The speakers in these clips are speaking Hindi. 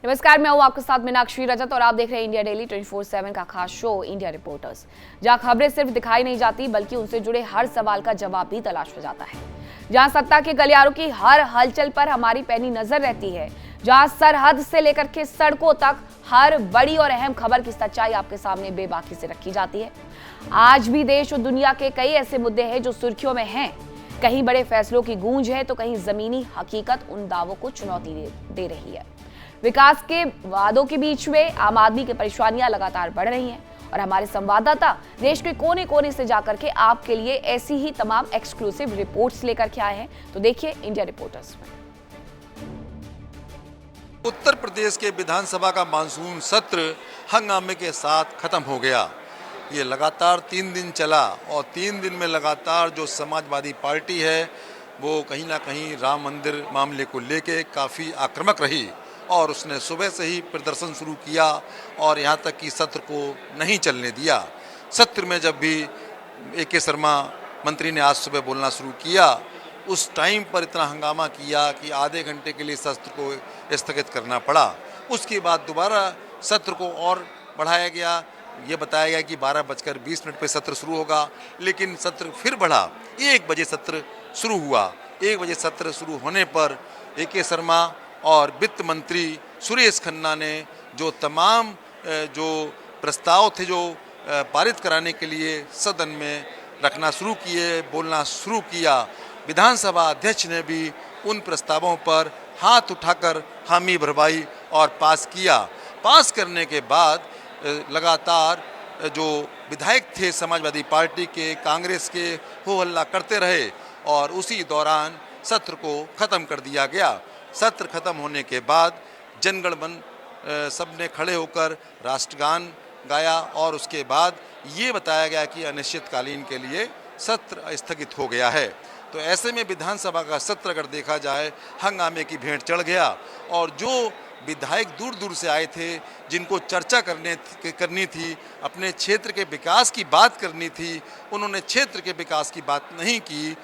नमस्कार, मैं हूं आपके साथ मीनाक्षी रजत और आप देख रहे हैं इंडिया डेली 24/7 का खास शो इंडिया रिपोर्टर्स, जहां खबरें सिर्फ दिखाई नहीं जाती बल्कि उनसे जुड़े हर सवाल का जवाब भी तलाशा जाता है। जहां सत्ता के गलियारों की हर हलचल पर हमारी पैनी नजर रहती है, जहां सरहद से लेकर के सड़कों तक हर बड़ी और अहम खबर की सच्चाई आपके सामने बेबाकी से रखी जाती है। आज भी देश और दुनिया के कई ऐसे मुद्दे हैं जो सुर्खियों में हैं। कहीं बड़े फैसलों की गूंज है तो कहीं जमीनी हकीकत उन दावों को चुनौती दे रही है। विकास के वादों के बीच में आम आदमी की परेशानियां लगातार बढ़ रही हैं और हमारे संवाददाता देश के कोने कोने से जाकर के आपके लिए ऐसी ही तमाम एक्सक्लूसिव रिपोर्ट्स लेकर के आए हैं। तो देखिए इंडिया रिपोर्टर्स में। उत्तर प्रदेश के विधानसभा का मानसून सत्र हंगामे के साथ खत्म हो गया। ये लगातार 3 दिन चला और 3 दिन में लगातार जो समाजवादी पार्टी है वो कहीं ना कहीं राम मंदिर मामले को लेके काफ़ी आक्रामक रही और उसने सुबह से ही प्रदर्शन शुरू किया और यहाँ तक कि सत्र को नहीं चलने दिया। सत्र में जब भी AK शर्मा मंत्री ने आज सुबह बोलना शुरू किया, उस टाइम पर इतना हंगामा किया कि आधे घंटे के लिए सत्र को स्थगित करना पड़ा। उसके बाद दोबारा सत्र को और बढ़ाया गया। ये बताया गया कि 12:20 पर सत्र शुरू होगा, लेकिन सत्र फिर बढ़ा। 1 बजे सत्र शुरू हुआ। 1 बजे सत्र शुरू होने पर AK शर्मा और वित्त मंत्री सुरेश खन्ना ने जो तमाम जो प्रस्ताव थे जो पारित कराने के लिए सदन में रखना शुरू किए, बोलना शुरू किया। विधानसभा अध्यक्ष ने भी उन प्रस्तावों पर हाथ उठाकर हामी भरवाई और पास किया। पास करने के बाद लगातार जो विधायक थे समाजवादी पार्टी के, कांग्रेस के, हो हल्ला करते रहे और उसी दौरान सत्र को ख़त्म कर दिया गया। सत्र खत्म होने के बाद जनगण मन सबने खड़े होकर राष्ट्रगान गाया और उसके बाद ये बताया गया कि अनिश्चितकालीन के लिए सत्र स्थगित हो गया है। तो ऐसे में विधानसभा का सत्र अगर देखा जाए हंगामे की भेंट चढ़ गया और जो विधायक दूर दूर से आए थे, जिनको चर्चा करनी थी, अपने क्षेत्र के विकास की बात करनी थी, उन्होंने क्षेत्र के विकास की बात नहीं की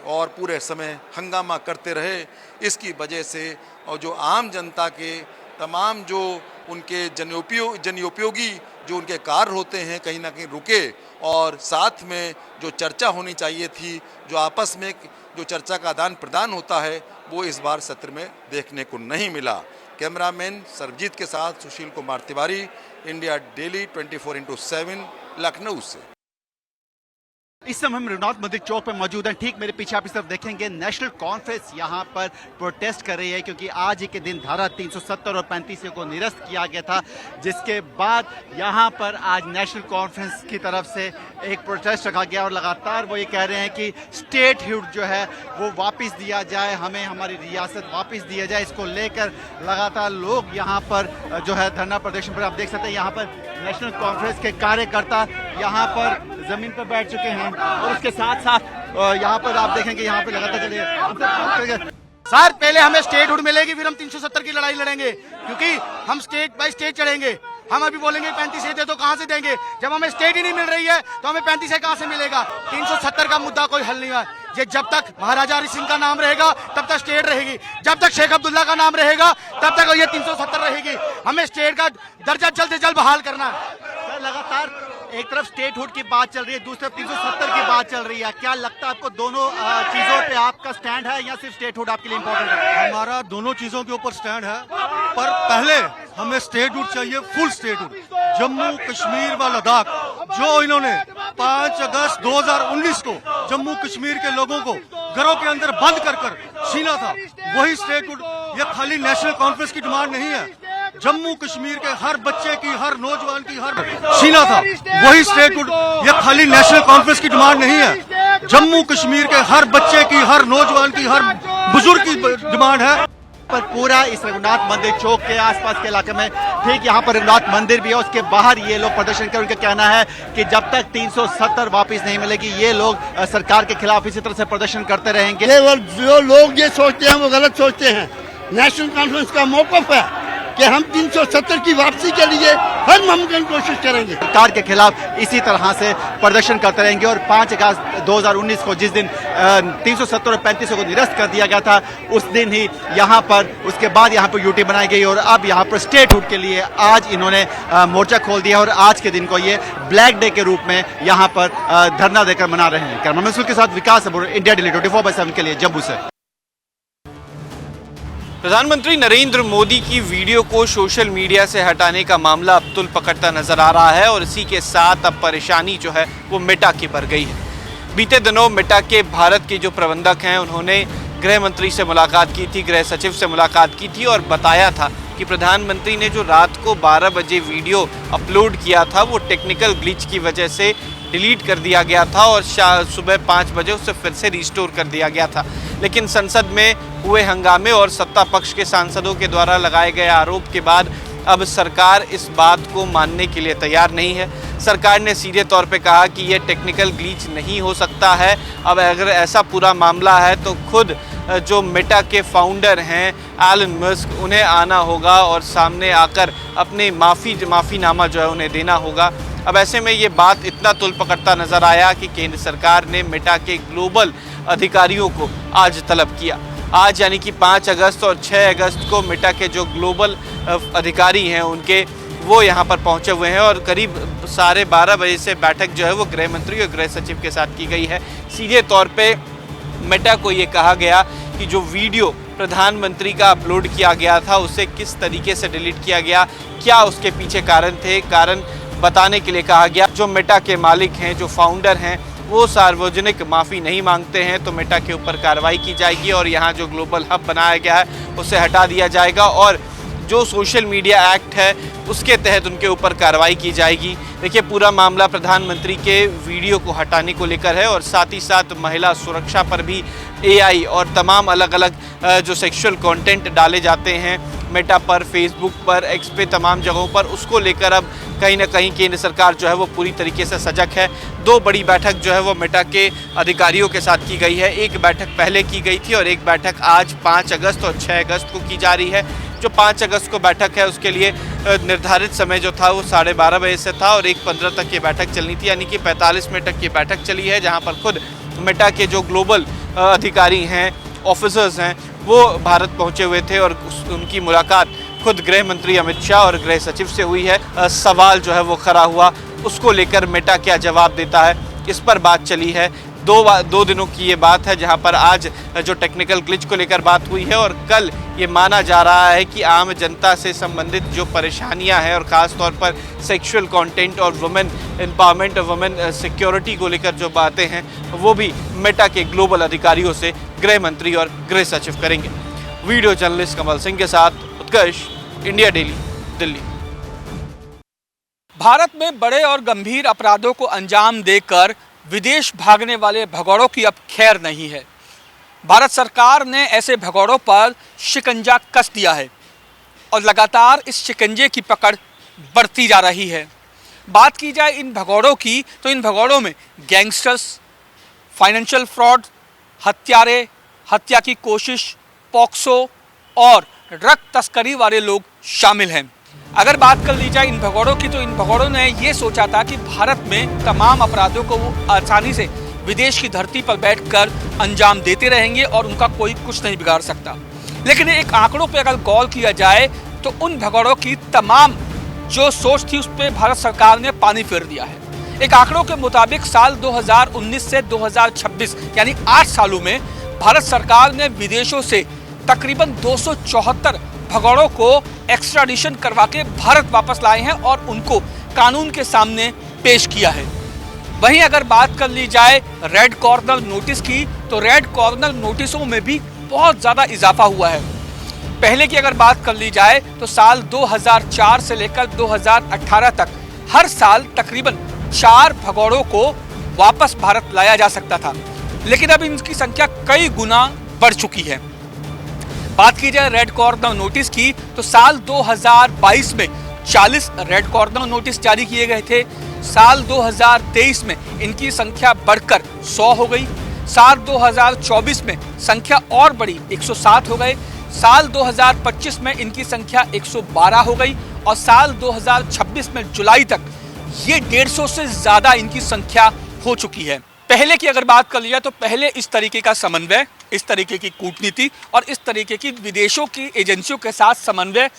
और पूरे समय हंगामा करते रहे। इसकी वजह से और जो आम जनता के तमाम जो उनके जनोपयोगी जो उनके कार्य होते हैं कहीं ना कहीं रुके और साथ में जो चर्चा होनी चाहिए थी, जो आपस में जो चर्चा का आदान प्रदान होता है, वो इस बार सत्र में देखने को नहीं मिला। कैमरामैन सरबजीत के साथ सुशील कुमार तिवारी, इंडिया डेली 24/7 लखनऊ से। इस समय हम रघुनाथ मंदिर चौक पर मौजूद हैं। ठीक मेरे पीछे आप इस तरफ देखेंगे नेशनल कॉन्फ्रेंस यहाँ पर प्रोटेस्ट कर रही है क्योंकि आज ही के दिन धारा 370 और 35 को निरस्त किया गया था, जिसके बाद यहाँ पर आज नेशनल कॉन्फ्रेंस की तरफ से एक प्रोटेस्ट रखा गया और लगातार वो ये कह रहे हैं कि स्टेटहुड जो है वो वापस दिया जाए, हमें हमारी रियासत वापस दिया जाए। इसको लेकर लगातार लोग यहाँ पर जो है धरना प्रदर्शन पर आप देख सकते हैं। यहाँ पर नेशनल कॉन्फ्रेंस के कार्यकर्ता यहाँ पर जमीन पर बैठ चुके हैं और उसके साथ साथ यहाँ पर आप देखेंगे यहाँ पे लगातार चलिए सर, पहले हमें स्टेटहुड मिलेगी फिर हम 370 की लड़ाई लड़ेंगे, क्योंकि हम स्टेट बाय स्टेट चढ़ेंगे। हम अभी बोलेंगे 35 दे तो कहाँ से देंगे? जब हमें स्टेट ही नहीं मिल रही है तो हमें 35 कहाँ से मिलेगा? 370 का मुद्दा कोई हल नहीं हुआ। ये जब तक महाराजा हरि सिंह का नाम रहेगा तब तक स्टेट रहेगी, जब तक शेख अब्दुल्ला का नाम रहेगा तब तक ये 370 रहेगी। हमें स्टेट का दर्जा जल्द से जल्द बहाल करना है। लगातार एक तरफ स्टेटहुड की बात चल रही है, दूसरी तरफ 370 की बात चल रही है। क्या लगता है आपको दोनों चीजों पे आपका स्टैंड है या सिर्फ स्टेटहुड आपके लिए इम्पोर्टेंट है? हमारा दोनों चीजों के ऊपर स्टैंड है, पर पहले हमें स्टेटहुड चाहिए, फुल स्टेटहुड। जम्मू कश्मीर व लद्दाख जो इन्होंने 5 अगस्त 2019 को जम्मू कश्मीर के लोगों को घरों के अंदर बंद कर छीना था, वही स्टेटहुड। ये खाली नेशनल कॉन्फ्रेंस की डिमांड नहीं है, जम्मू कश्मीर के हर बच्चे की, हर नौजवान की, हर छीना था, वही स्टेटहुड। ये खाली नेशनल कॉन्फ्रेंस की डिमांड नहीं है, जम्मू कश्मीर के हर बच्चे की, हर नौजवान की, हर बुजुर्ग की डिमांड है। पर पूरा इस रघुनाथ मंदिर चौक के आसपास के इलाके में, ठीक यहाँ पर रघुनाथ मंदिर भी है, उसके बाहर ये लोग प्रदर्शन कर, उनका कहना है कि जब तक 370 वापस नहीं मिलेगी ये लोग सरकार के खिलाफ इसी तरह से प्रदर्शन करते रहेंगे। जो लोग ये सोचते हैं वो गलत सोचते हैं। नेशनल कॉन्फ्रेंस का मौक़िफ़ है कि हम 370 की वापसी के लिए हर मुमकिन कोशिश करेंगे। सरकार के खिलाफ इसी तरह से प्रदर्शन करते रहेंगे और 5 अगस्त 2019 को जिस दिन 370 और 35 को निरस्त कर दिया गया था, उस दिन ही यहाँ पर, उसके बाद यहाँ पर यूटी बनाई गई और अब यहाँ पर स्टेट हुड के लिए आज इन्होंने मोर्चा खोल दिया और आज के दिन को ये ब्लैक डे के रूप में यहाँ पर धरना देकर मना रहे हैं। कैमरामैन के साथ विकास अबूर, इंडिया डेली 24/7 के लिए जम्मू से। प्रधानमंत्री नरेंद्र मोदी की वीडियो को सोशल मीडिया से हटाने का मामला अब तुल पकड़ता नजर आ रहा है और इसी के साथ अब परेशानी जो है वो मेटा की बढ़ गई है। बीते दिनों मेटा के भारत के जो प्रबंधक हैं उन्होंने गृह मंत्री से मुलाकात की थी, गृह सचिव से मुलाकात की थी और बताया था कि प्रधानमंत्री ने जो रात को 12 बजे वीडियो अपलोड किया था वो टेक्निकल ग्लिच की वजह से डिलीट कर दिया गया था और सुबह 5 बजे उसे फिर से रिस्टोर कर दिया गया था। लेकिन संसद में हुए हंगामे और सत्ता पक्ष के सांसदों के द्वारा लगाए गए आरोप के बाद अब सरकार इस बात को मानने के लिए तैयार नहीं है। सरकार ने सीधे तौर पे कहा कि ये टेक्निकल ग्लिच नहीं हो सकता है। अब अगर ऐसा पूरा मामला है तो खुद जो मेटा के फाउंडर हैं एलन मस्क, उन्हें आना होगा और सामने आकर अपने माफ़ीनामा जो है उन्हें देना होगा। अब ऐसे में ये बात इतना तुल पकड़ता नज़र आया कि केंद्र सरकार ने मेटा के ग्लोबल अधिकारियों को आज तलब किया। आज यानी कि 5 अगस्त और 6 अगस्त को मेटा के जो ग्लोबल अधिकारी हैं उनके वो यहाँ पर पहुँचे हुए हैं और करीब 12:30 बजे से बैठक जो है वो गृह मंत्री और गृह सचिव के साथ की गई है। सीधे तौर पे मेटा को ये कहा गया कि जो वीडियो प्रधानमंत्री का अपलोड किया गया था उसे किस तरीके से डिलीट किया गया, क्या उसके पीछे कारण थे, कारण बताने के लिए कहा गया। जो मेटा के मालिक हैं, जो फाउंडर हैं, वो सार्वजनिक माफ़ी नहीं मांगते हैं तो मेटा के ऊपर कार्रवाई की जाएगी और यहाँ जो ग्लोबल हब बनाया गया है उसे हटा दिया जाएगा और जो सोशल मीडिया एक्ट है उसके तहत उनके ऊपर कार्रवाई की जाएगी। देखिए, पूरा मामला प्रधानमंत्री के वीडियो को हटाने को लेकर है और साथ ही साथ महिला सुरक्षा पर भी AI और तमाम अलग अलग जो सेक्सुअल कंटेंट डाले जाते हैं मेटा पर, फेसबुक पर, एक्स पे, तमाम जगहों पर, उसको लेकर अब कहीं ना कहीं केंद्र सरकार जो है वो पूरी तरीके से सजग है। 2 बड़ी बैठक जो है वो मेटा के अधिकारियों के साथ की गई है। एक बैठक पहले की गई थी और एक बैठक आज 5 अगस्त और 6 अगस्त को की जा रही है। जो 5 अगस्त को बैठक है उसके लिए निर्धारित समय जो था वो 12:30 बजे से था और 1:15 तक ये बैठक चलनी थी, यानी कि 45 मिनट तक ये बैठक चली है, जहाँ पर खुद मेटा के जो ग्लोबल अधिकारी हैं, ऑफिसर्स हैं, वो भारत पहुंचे हुए थे और उनकी मुलाकात खुद गृह मंत्री अमित शाह और गृह सचिव से हुई है। सवाल जो है वो खड़ा हुआ, उसको लेकर मेटा क्या जवाब देता है, इस पर बात चली है। 2 दिनों की ये बात है, जहां पर आज जो टेक्निकल ग्लिच को लेकर बात हुई है और कल ये माना जा रहा है कि आम जनता से संबंधित जो परेशानियां हैं और ख़ास तौर पर सेक्सुअल कंटेंट और वुमेन एम्पावरमेंट और वुमेन सिक्योरिटी को लेकर जो बातें हैं वो भी मेटा के ग्लोबल अधिकारियों से गृह मंत्री और गृह सचिव करेंगे। वीडियो जर्नलिस्ट कमल सिंह के साथ उत्कर्ष, इंडिया डेली, दिल्ली। भारत में बड़े और गंभीर अपराधों को अंजाम देकर विदेश भागने वाले भगौड़ों की अब खैर नहीं है। भारत सरकार ने ऐसे भगौड़ों पर शिकंजा कस दिया है और लगातार इस शिकंजे की पकड़ बढ़ती जा रही है। बात की जाए इन भगौड़ों की तो इन भगौड़ों में गैंगस्टर्स, फाइनेंशियल फ्रॉड, हत्यारे, हत्या की कोशिश, पॉक्सो और ड्रग तस्करी वाले लोग शामिल हैं। अगर बात कर ली जाए इन भगौड़ों की तो इन भगौड़ों ने ये सोचा था कि भारत में तमाम अपराधों को वो आसानी से विदेश की धरती पर बैठकर अंजाम देते रहेंगे और उनका कोई कुछ नहीं बिगाड़ सकता। लेकिन एक आंकड़ों पे अगर गौर किया जाए तो उन भगौड़ों की तमाम जो सोच थी उस पर भारत सरकार ने पानी फेर दिया है। एक आंकड़ों के मुताबिक साल 2019 से 2026 यानी 8 सालों में भारत सरकार ने विदेशों से तकरीबन 274 भगौड़ों को एक्स्ट्राडिशन करवा के भारत वापस लाए हैं और उनको कानून के सामने पेश किया है। वहीं अगर बात कर ली जाए रेड कॉर्नर नोटिस की तो रेड कॉर्नर नोटिसों में भी बहुत ज़्यादा इजाफा हुआ है। पहले की अगर बात कर ली जाए तो साल 2004 से लेकर 2018 तक हर साल तकरीबन 4 भगौड़ों को वापस भारत लाया जा सकता था, लेकिन अब इनकी संख्या कई गुना बढ़ चुकी है। बात की जाए रेड कॉर्नर नोटिस की तो साल 2022 में 40 रेड कॉर्नर नोटिस जारी किए गए थे। साल 2023 में इनकी संख्या बढ़कर 100 हो गई। साल 2024 में संख्या और बढ़ी, 107 हो गए। साल 2025 में इनकी संख्या 112 हो गई और साल 2026 में जुलाई तक ये 150 से ज्यादा इनकी संख्या हो चुकी है। पहले की अगर बात कर लिया तो पहले इस तरीके का समन्वय, इस तरीके की कूटनीति और इस तरीके की विदेशों की एजेंसियों के साथ समन्वय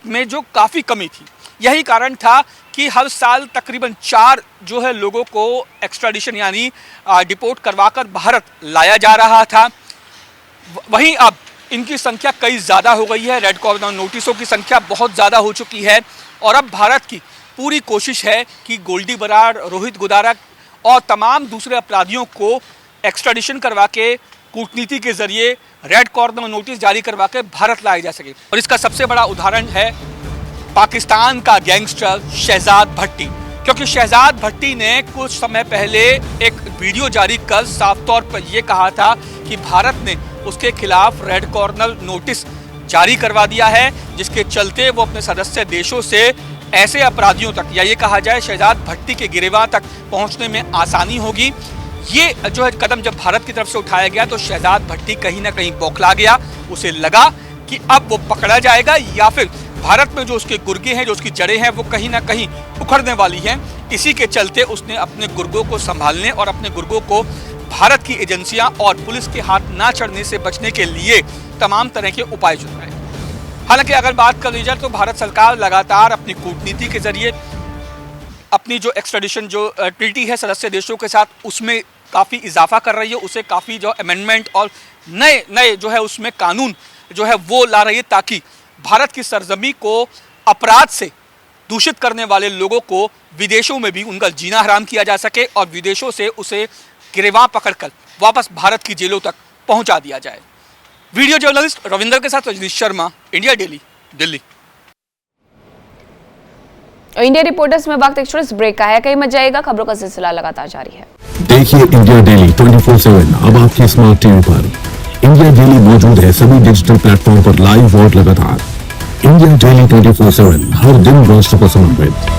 में जो काफ़ी कमी थी। यही कारण था कि हर साल तकरीबन 4 जो है लोगों को एक्स्ट्राडिशन यानी डिपोर्ट करवाकर भारत लाया जा रहा था। वहीं अब इनकी संख्या कई ज़्यादा हो गई है, रेड कॉर्नर नोटिसों की संख्या बहुत ज़्यादा हो चुकी है और अब भारत की पूरी कोशिश है कि गोल्डी बराड़, रोहित गुदारा और तमाम दूसरे अपराधियों को एक्स्ट्राडिशन करवा के कूटनीति के जरिए रेड कॉर्नर नोटिस जारी करवा के भारत लाया जा सके। और इसका सबसे बड़ा उदाहरण है पाकिस्तान का गैंगस्टर शहजाद भट्टी, क्योंकि शहजाद भट्टी ने कुछ समय पहले एक वीडियो जारी कर साफ तौर पर यह कहा था कि भारत ने उसके खिलाफ रेड कॉर्नर नोटिस जारी करवा दिया है, जिसके चलते वो अपने सदस्य देशों से ऐसे अपराधियों तक या ये कहा जाए शहजाद भट्टी के गिरफ्तार तक पहुंचने में आसानी होगी। ये जो है कदम जब भारत की तरफ से उठाया गया तो शहजाद भट्टी कहीं ना कहीं बौखला गया। उसे लगा कि अब वो पकड़ा जाएगा या फिर भारत में जो उसके गुर्गे हैं, जो उसकी जड़ें हैं, वो कहीं ना कहीं उखड़ने वाली हैं। इसी के चलते उसने अपने गुर्गों को संभालने और अपने गुर्गों को भारत की एजेंसियां और पुलिस के हाथ ना चढ़ने से बचने के लिए तमाम तरह के उपाय चुनाए। हालांकि अगर बात कर ली जाए तो भारत सरकार लगातार अपनी कूटनीति के जरिए अपनी जो एक्स्ट्राडिशन जो ट्रीटी है सदस्य देशों के साथ उसमें काफ़ी इजाफा कर रही है, उसे काफ़ी जो अमेंडमेंट और नए जो है उसमें कानून जो है वो ला रही है, ताकि भारत की सरजमी को अपराध से दूषित करने वाले लोगों को विदेशों में भी उनका जीना हराम किया जा सके और विदेशों से उसे गिरफ्तार पकड़कर वापस भारत की जेलों तक पहुंचा दिया जाए। वीडियो जर्नलिस्ट रविंदर के साथ Rajneesh Sharma, India Daily, Delhi. India Reporters में वक्त एक छोटे ब्रेक का है, कहीं मत जाएगा, खबरों का सिलसिला लगातार जारी है। देखिए इंडिया डेली 24/7 अब आपके स्मार्ट टीवी पर। इंडिया डेली मौजूद है सभी डिजिटल प्लेटफॉर्म पर लाइव और लगातार। इंडिया डेली 24/7 हर दिन राष्ट्र को समर्पित।